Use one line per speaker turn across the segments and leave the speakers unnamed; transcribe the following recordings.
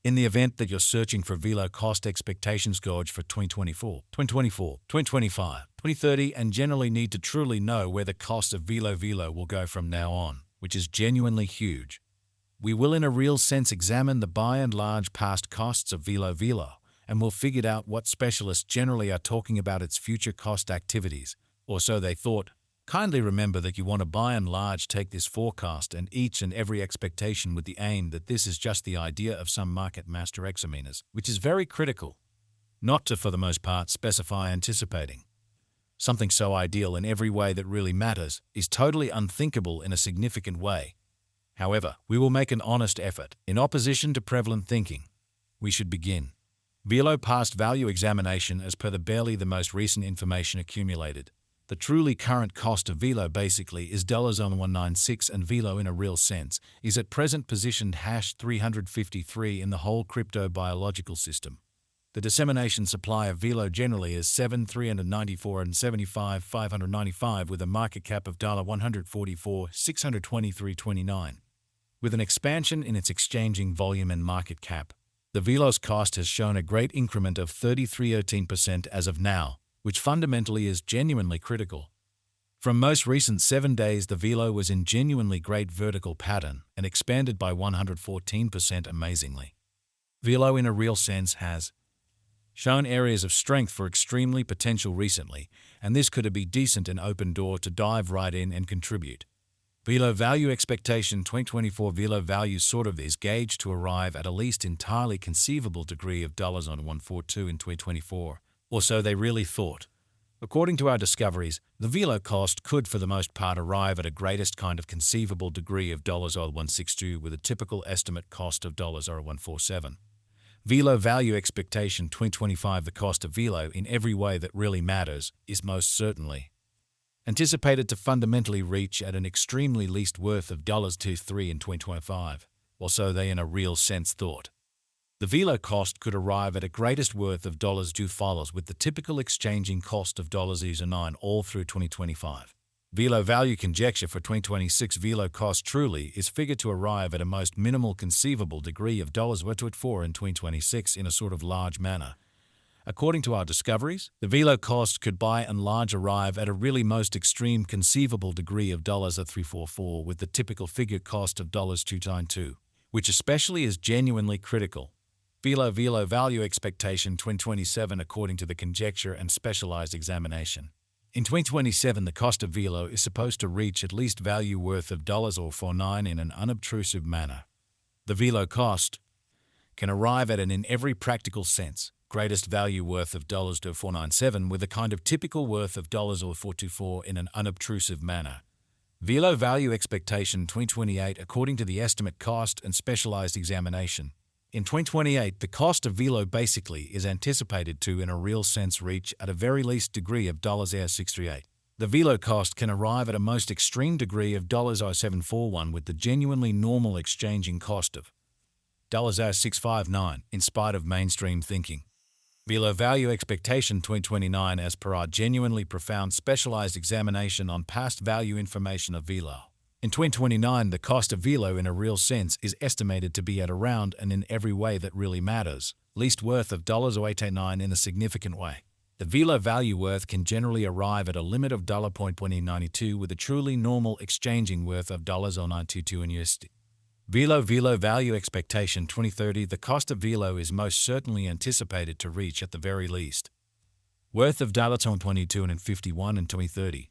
In the event that you're searching for Velo cost expectations gauge for 2024, 2024, 2025, 2030 and generally need to truly know where the cost of Velo will go from now on, which is genuinely huge, we will in a real sense examine the by and large past costs of Velo and we'll figure out what specialists generally are talking about its future cost activities, or so they thought. Kindly remember that you want to by and large take this forecast and each and every expectation with the aim that this is just the idea of some market master examiners, which is very critical, not to for the most part specify anticipating. Something so ideal in every way that really matters is totally unthinkable in a significant way. However, we will make an honest effort. In opposition to prevalent thinking, we should begin. Velo past value examination as per the barely the most recent information accumulated. The truly current cost of Velo basically is $196 and Velo in a real sense is at present positioned #353 in the whole crypto biological system. The dissemination supply of Velo generally is 7,394 and 75,595 with a market cap of $144,623.29. With an expansion in its exchanging volume and market cap, the Velo's cost has shown a great increment of 33% as of now, which fundamentally is genuinely critical. From most recent 7 days, the Velo was in genuinely great vertical pattern and expanded by 114% amazingly. Velo in a real sense has shown areas of strength for extremely potential recently, and this could be decent and open door to dive right in and contribute. Velo value expectation 2024 Velo value sort of is gauged to arrive at a least entirely conceivable degree of $142 in 2024. Or so they really thought. According to our discoveries, the Velo cost could for the most part arrive at a greatest kind of conceivable degree of $162 with a typical estimate cost of $147. Velo value expectation 2025 the cost of Velo in every way that really matters is most certainly anticipated to fundamentally reach at an extremely least worth of $23 in 2025, or so they in a real sense thought. The Velo cost could arrive at a greatest worth of $2 with the typical exchanging cost of $9 all through 2025. Velo value conjecture for 2026 Velo cost truly is figured to arrive at a most minimal conceivable degree of $124 in 2026 in a sort of large manner. According to our discoveries, the Velo cost could by and large arrive at a really most extreme conceivable degree of $344 with the typical figure cost of $292, which especially is genuinely critical. Velo value expectation 2027 according to the conjecture and specialized examination. In 2027, the cost of Velo is supposed to reach at least value worth of $49 in an unobtrusive manner. The Velo cost can arrive at an in every practical sense greatest value worth of $497 with a kind of typical worth of $424 in an unobtrusive manner. Velo value expectation 2028 according to the estimate cost and specialized examination. In 2028, the cost of Velo basically is anticipated to in a real sense reach at a very least degree of $638. The Velo cost can arrive at a most extreme degree of $741 with the genuinely normal exchanging cost of $659 in spite of mainstream thinking. Velo value expectation 2029 as per our genuinely profound specialized examination on past value information of Velo. In 2029, the cost of Velo in a real sense is estimated to be at around and in every way that really matters, least worth of $889 in a significant way. The Velo value worth can generally arrive at a limit of $0.2092 with a truly normal exchanging worth of $0.922 in USD. Velo value expectation 2030 the cost of Velo is most certainly anticipated to reach at the very least worth of $22.51 in 2030.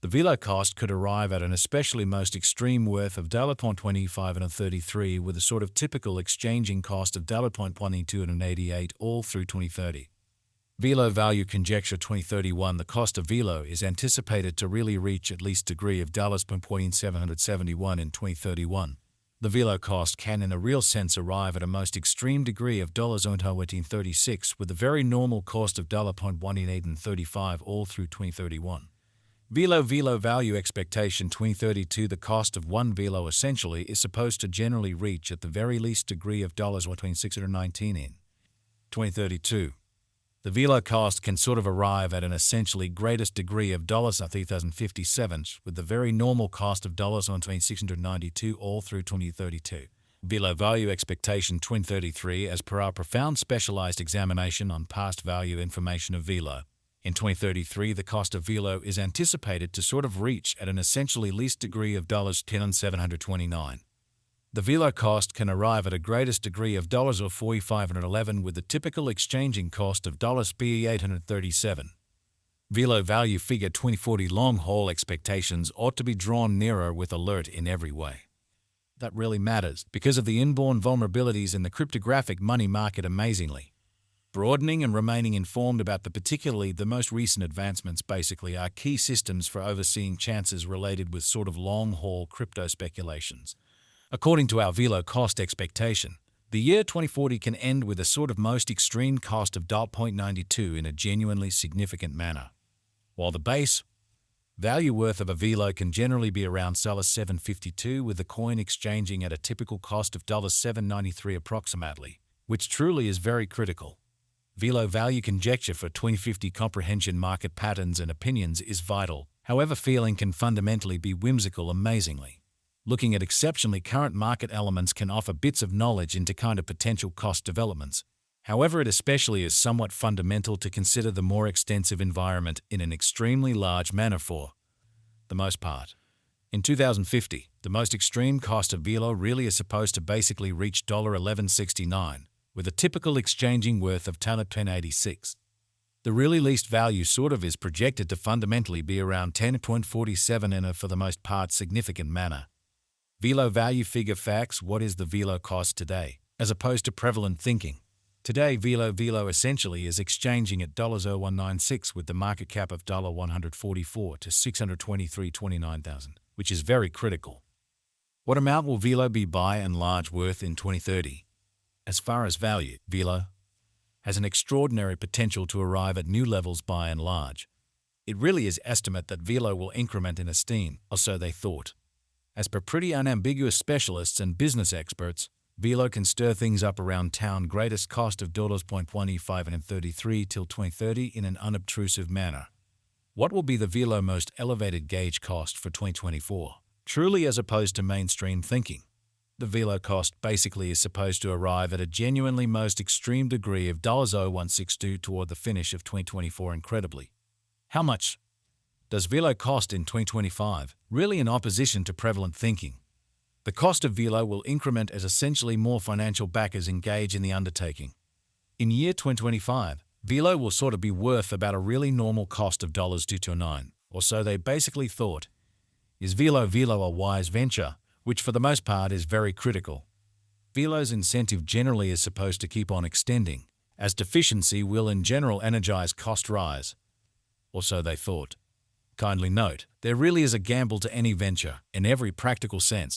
The Velo cost could arrive at an especially most extreme worth of $0.25 and 33 with a sort of typical exchanging cost of $0.22 and 88 all through 2030. Velo value conjecture 2031 the cost of Velo is anticipated to really reach at least degree of $771 in 2031. The Velo cost can in a real sense arrive at a most extreme degree of $1836 with a very normal cost of $0.1835 all through 2031. Velo value expectation 2032 the cost of one Velo essentially is supposed to generally reach at the very least degree of $619 in 2032. The Velo cost can sort of arrive at an essentially greatest degree of $3057 with the very normal cost of $692 all through 2032. Velo Value Expectation 2033. As per our profound specialized examination on past value information of Velo, in 2033 the cost of Velo is anticipated to sort of reach at an essentially least degree of $10,729. The Velo cost can arrive at a greatest degree of $4,511 with the typical exchanging cost of $837. Velo value figure 2040 long-haul expectations ought to be drawn nearer with alert in every way. That really matters because of the inborn vulnerabilities in the cryptographic money market amazingly. Broadening and remaining informed about particularly the most recent advancements basically are key systems for overseeing chances related with sort of long-haul crypto speculations. According to our Velo cost expectation, the year 2040 can end with a sort of most extreme cost of $0.92 in a genuinely significant manner. While the base value worth of a Velo can generally be around $752 with the coin exchanging at a typical cost of $793 approximately, which truly is very critical. Velo value conjecture for 2050 comprehension market patterns and opinions is vital, however feeling can fundamentally be whimsical amazingly. Looking at exceptionally current market elements can offer bits of knowledge into kind of potential cost developments. However, it especially is somewhat fundamental to consider the more extensive environment in an extremely large manner for the most part. In 2050, the most extreme cost of Velo really is supposed to basically reach $11.69, with a typical exchanging worth of $10.86. The really least value sort of is projected to fundamentally be around 10.47 in a for the most part significant manner. Velo value figure facts. What is the Velo cost today, as opposed to prevalent thinking? Today, Velo essentially is exchanging at $0.0196 with the market cap of $144 to $623.29,000, which is very critical. What amount will Velo be by and large worth in 2030? As far as value, Velo has an extraordinary potential to arrive at new levels by and large. It really is estimate that Velo will increment in esteem, or so they thought. As per pretty unambiguous specialists and business experts, Velo can stir things up around town greatest cost of $0.135 till 2030 in an unobtrusive manner. What will be the Velo most elevated gauge cost for 2024? Truly as opposed to mainstream thinking. The Velo cost basically is supposed to arrive at a genuinely most extreme degree of $0.0162 toward the finish of 2024 incredibly. How much does Velo cost in 2025, really in opposition to prevalent thinking? The cost of Velo will increment as essentially more financial backers engage in the undertaking. In year 2025, Velo will sort of be worth about a really normal cost of $229, or so they basically thought. Is Velo a wise venture, which for the most part is very critical? Velo's incentive generally is supposed to keep on extending, as deficiency will in general energize cost rise, or so they thought. Kindly note, there really is a gamble to any venture, in every practical sense.